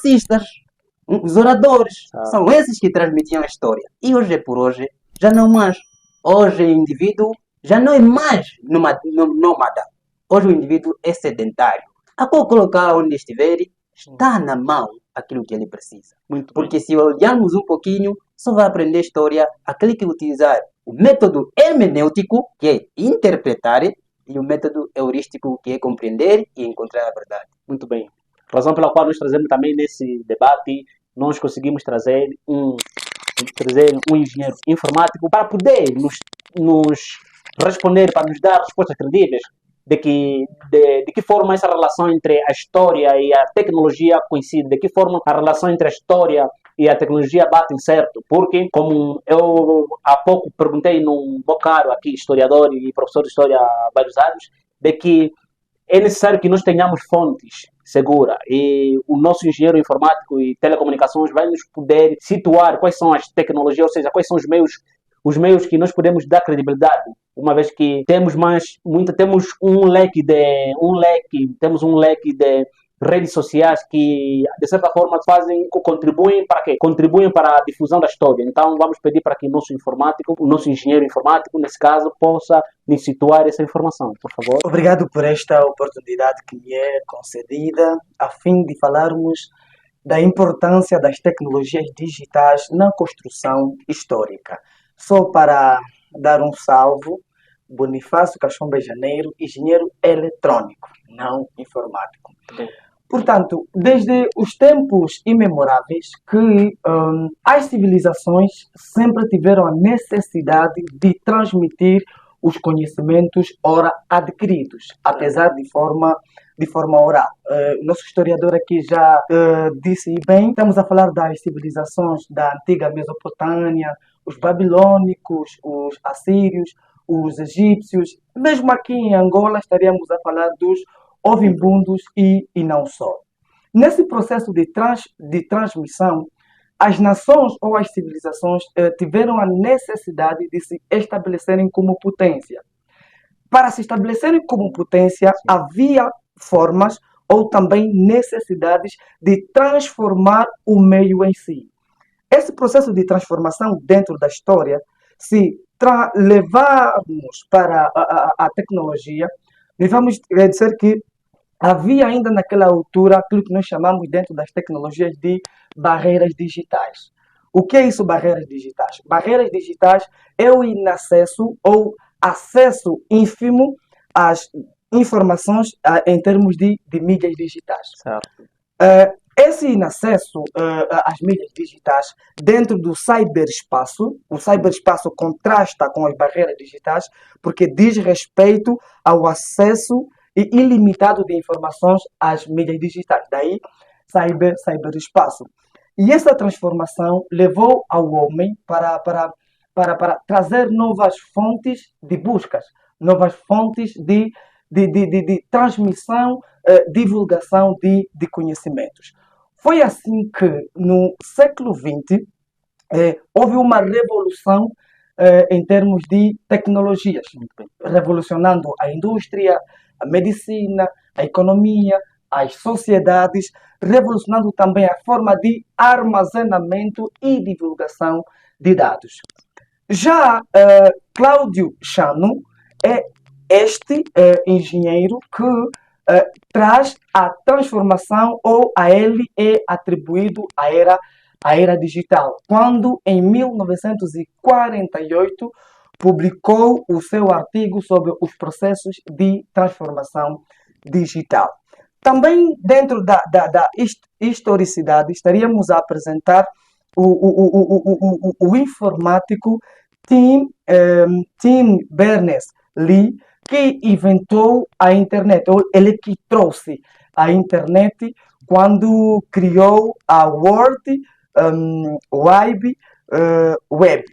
Cistas, os oradores, Ah. são esses que transmitiam a história. E hoje por hoje, já não mais. Hoje o indivíduo já não é mais nômada. Hoje o indivíduo é sedentário. A qualquer local onde estiver, está na mão aquilo que ele precisa. Muito bem. Porque se olharmos um pouquinho, só vai aprender história aquele que utilizar o método hermenêutico, que é interpretar, e o método heurístico, que é compreender e encontrar a verdade. Muito bem. Razão pela qual nós trazemos também nesse debate, nós conseguimos trazer um engenheiro informático para poder nos responder, para nos dar respostas credíveis de que forma essa relação entre a história e a tecnologia coincide, de que forma a relação entre a história e a tecnologia batem certo, porque, como eu há pouco perguntei num bocado aqui, historiador e professor de história há vários anos, de que é necessário que nós tenhamos fontes seguras e o nosso engenheiro informático e telecomunicações vai nos poder situar quais são as tecnologias, ou seja, quais são os meios que nós podemos dar credibilidade, uma vez que temos um leque de redes sociais que de certa forma contribuem para quê? Contribuem para a difusão da história. Então vamos pedir para que o nosso engenheiro informático, nesse caso, possa nos situar essa informação, por favor. Obrigado por esta oportunidade que me é concedida a fim de falarmos da importância das tecnologias digitais na construção histórica. Só para dar um salvo, Bonifácio Cachomba Janeiro, engenheiro eletrônico, não informático. Portanto, desde os tempos imemoráveis que as civilizações sempre tiveram a necessidade de transmitir os conhecimentos ora adquiridos, apesar de forma oral. Nosso historiador aqui já disse bem, estamos a falar das civilizações da antiga Mesopotâmia, os babilônicos, os assírios, os egípcios, mesmo aqui em Angola estaríamos a falar dos ovimbundos e não só. Nesse processo de transmissão, as nações ou as civilizações tiveram a necessidade de se estabelecerem como potência. Para se estabelecerem como potência, havia formas ou também necessidades de transformar o meio em si. Esse processo de transformação dentro da história, se levarmos para a tecnologia, vamos dizer que havia ainda naquela altura aquilo que nós chamamos dentro das tecnologias de barreiras digitais. O que é isso, barreiras digitais? Barreiras digitais é o inacesso ou acesso ínfimo às informações em termos de mídias digitais. Certo. Esse inacesso às mídias digitais dentro do cyberespaço, o cyberespaço contrasta com as barreiras digitais porque diz respeito ao acesso ilimitado de informações às mídias digitais. Daí, cyberespaço. E essa transformação levou ao homem para trazer novas fontes de buscas, novas fontes de transmissão, divulgação de conhecimentos. Foi assim que, no século XX, houve uma revolução em termos de tecnologias, revolucionando a indústria, a medicina, a economia, as sociedades, revolucionando também a forma de armazenamento e divulgação de dados. Já Cláudio Chano é este engenheiro que traz a transformação, ou a ele é atribuído a era digital, quando em 1948 publicou o seu artigo sobre os processos de transformação digital. Também dentro da historicidade estaríamos a apresentar o informático Tim Berners-Lee, que inventou a internet, ou ele que trouxe a internet quando criou a World Wide Web,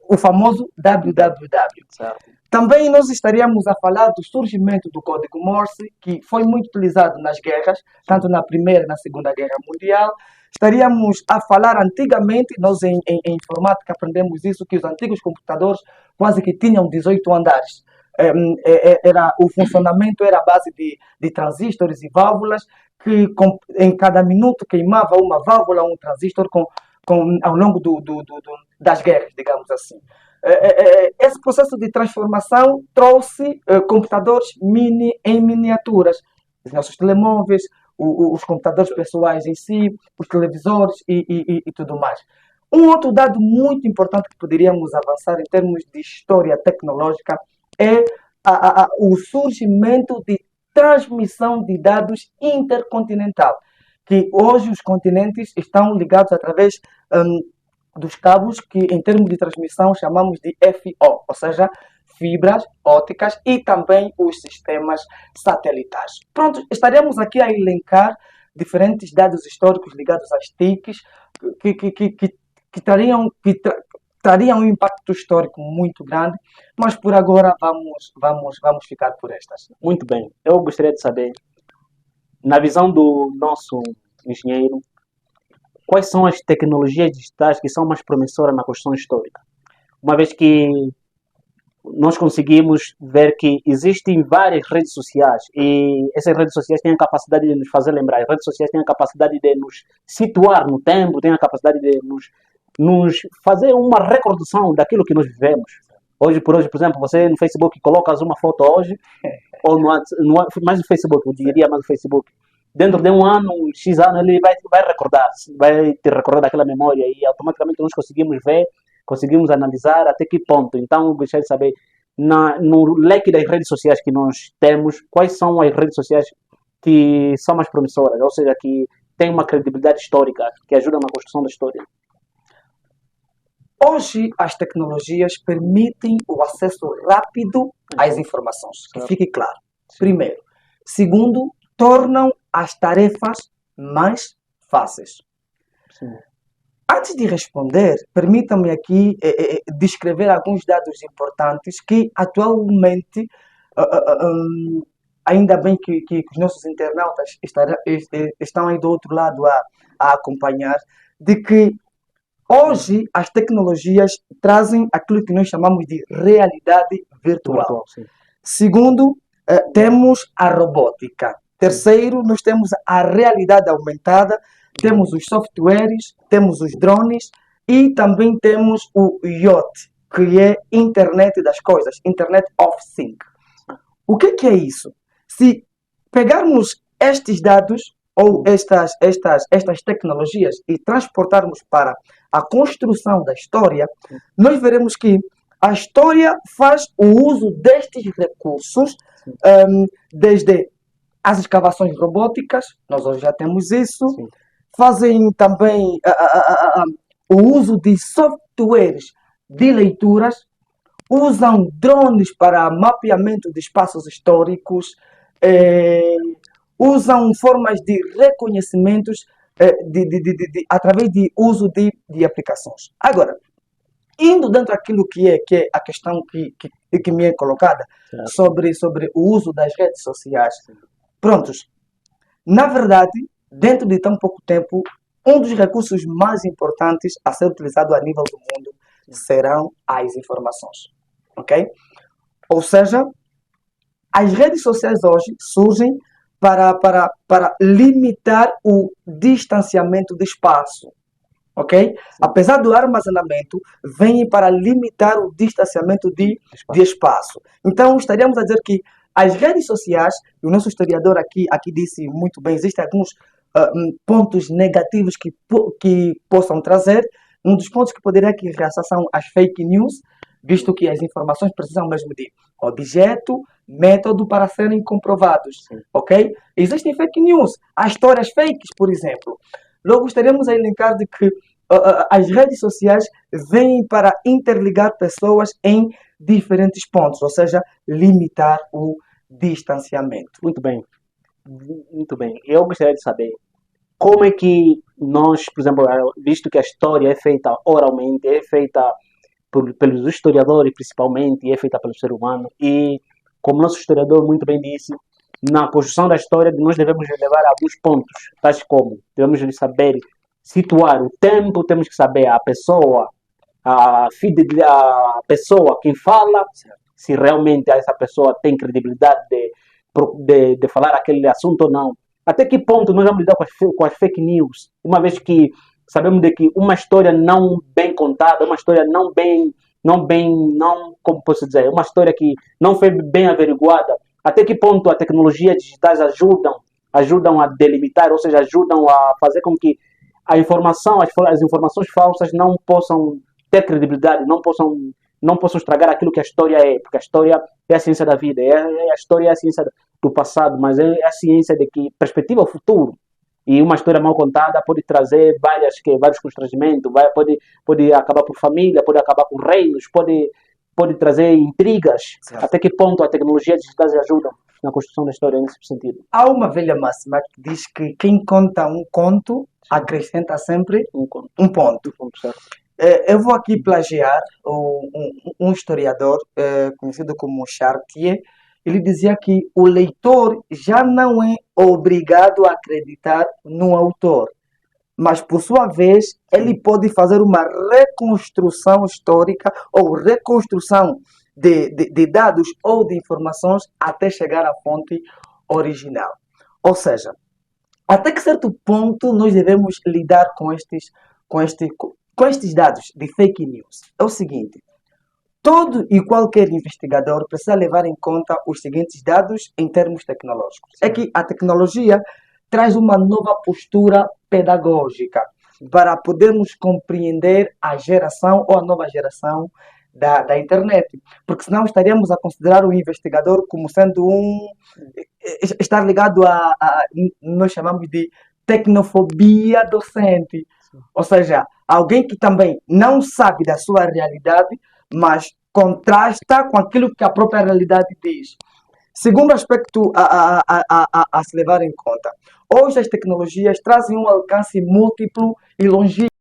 o famoso www. Certo. Também nós estaríamos a falar do surgimento do código Morse, que foi muito utilizado nas guerras, tanto na Primeira e na Segunda Guerra Mundial. Estaríamos a falar antigamente, nós em informática aprendemos isso, que os antigos computadores quase que tinham 18 andares. O funcionamento era a base de transistores e válvulas que em cada minuto queimava uma válvula, um transistor ao longo das guerras, digamos assim. Esse processo de transformação trouxe computadores em miniaturas, os nossos telemóveis, os computadores pessoais em si, os televisores e tudo mais. Um outro dado muito importante que poderíamos avançar em termos de história tecnológica é o surgimento de transmissão de dados intercontinental, que hoje os continentes estão ligados através dos cabos que, em termos de transmissão, chamamos de FO, ou seja, fibras ópticas e também os sistemas satelitais. Pronto, estaremos aqui a elencar diferentes dados históricos ligados às TICs que trariam um impacto histórico muito grande, mas por agora vamos ficar por estas. Muito bem. Eu gostaria de saber, na visão do nosso engenheiro, quais são as tecnologias digitais que são mais promissoras na construção histórica? Uma vez que nós conseguimos ver que existem várias redes sociais e essas redes sociais têm a capacidade de nos fazer lembrar, as redes sociais têm a capacidade de nos situar no tempo, têm a capacidade de nos fazer uma recordação daquilo que nós vivemos. Hoje, por exemplo, você no Facebook colocas uma foto hoje, ou mais no Facebook, eu diria mais no Facebook, dentro de um ano, X anos, ele vai recordar, vai te recordar daquela memória e automaticamente nós conseguimos ver, conseguimos analisar até que ponto. Então, eu gostaria de saber, no leque das redes sociais que nós temos, quais são as redes sociais que são mais promissoras, ou seja, que têm uma credibilidade histórica, que ajudam na construção da história? Hoje, as tecnologias permitem o acesso rápido às informações, que fique claro. Primeiro. Segundo, tornam as tarefas mais fáceis. Sim. Antes de responder, permitam-me aqui descrever alguns dados importantes que atualmente, ainda bem que os nossos internautas estão aí do outro lado a acompanhar, de que hoje as tecnologias trazem aquilo que nós chamamos de realidade virtual. Segundo, temos a robótica. Terceiro, nós temos a realidade aumentada, temos os softwares, temos os drones e também temos o IoT, que é Internet das Coisas, Internet of Things. O que é isso? Se pegarmos estes dados ou estas tecnologias e transportarmos para a construção da história, nós veremos que a história faz o uso destes recursos, desde as escavações robóticas, nós hoje já temos isso. Sim. Fazem também o uso de softwares de leituras, usam drones para mapeamento de espaços históricos, usam formas de reconhecimentos através de uso de aplicações. Agora, indo dentro daquilo que é a questão que me é colocada sobre o uso das redes sociais, prontos. Na verdade, dentro de tão pouco tempo, um dos recursos mais importantes a ser utilizado a nível do mundo serão as informações. Ok? Ou seja, as redes sociais hoje surgem para limitar o distanciamento de espaço. Ok? Sim. Apesar do armazenamento, vêm para limitar o distanciamento de espaço. Então, estaríamos a dizer que as redes sociais, o nosso historiador aqui disse muito bem, existem alguns pontos negativos que possam trazer. Um dos pontos que poderia aqui realçar são as fake news, visto que as informações precisam mesmo de objeto, método para serem comprovados. Sim. Ok? Existem fake news, há histórias fakes, por exemplo. Logo, estaremos a elencar de que as redes sociais vêm para interligar pessoas em diferentes pontos, ou seja, limitar o distanciamento. Muito bem. Muito bem. Eu gostaria de saber como é que nós, por exemplo, visto que a história é feita oralmente, é feita pelos historiadores principalmente, e é feita pelo ser humano, e como nosso historiador muito bem disse, na construção da história nós devemos levar alguns pontos, tais como devemos saber situar o tempo, temos que saber a pessoa, a pessoa quem fala, se realmente essa pessoa tem credibilidade de falar aquele assunto ou não. Até que ponto nós vamos lidar com as fake news, uma vez que sabemos de que uma história não bem contada, uma história não, como posso dizer, uma história que não foi bem averiguada, até que ponto as tecnologias digitais ajudam a delimitar, ou seja, ajudam a fazer com que a informação, as informações falsas não possam ter credibilidade, não possam estragar aquilo que a história é, porque a história é a ciência da vida, a história é a ciência do passado, mas é a ciência de que perspectiva ao futuro. E uma história mal contada pode trazer vários constrangimentos, pode acabar por família, pode acabar com reinos, pode trazer intrigas. Certo. Até que ponto a tecnologia digital ajuda na construção da história nesse sentido? Há uma velha máxima que diz que quem conta um conto acrescenta sempre Um conto. um ponto. Um ponto certo. Eu vou aqui plagiar um historiador conhecido como Chartier. Ele dizia que o leitor já não é obrigado a acreditar no autor, mas, por sua vez, ele pode fazer uma reconstrução histórica ou reconstrução de dados ou de informações até chegar à fonte original. Ou seja, até que certo ponto nós devemos lidar com estes dados de fake news. É o seguinte: todo e qualquer investigador precisa levar em conta os seguintes dados em termos tecnológicos. É que a tecnologia traz uma nova postura pedagógica para podermos compreender a geração ou a nova geração da internet. Porque senão estaríamos a considerar o investigador como sendo estar ligado nós chamamos de tecnofobia docente. Ou seja, alguém que também não sabe da sua realidade, mas contrasta com aquilo que a própria realidade diz. Segundo aspecto a se levar em conta, hoje as tecnologias trazem um alcance múltiplo e longínquo.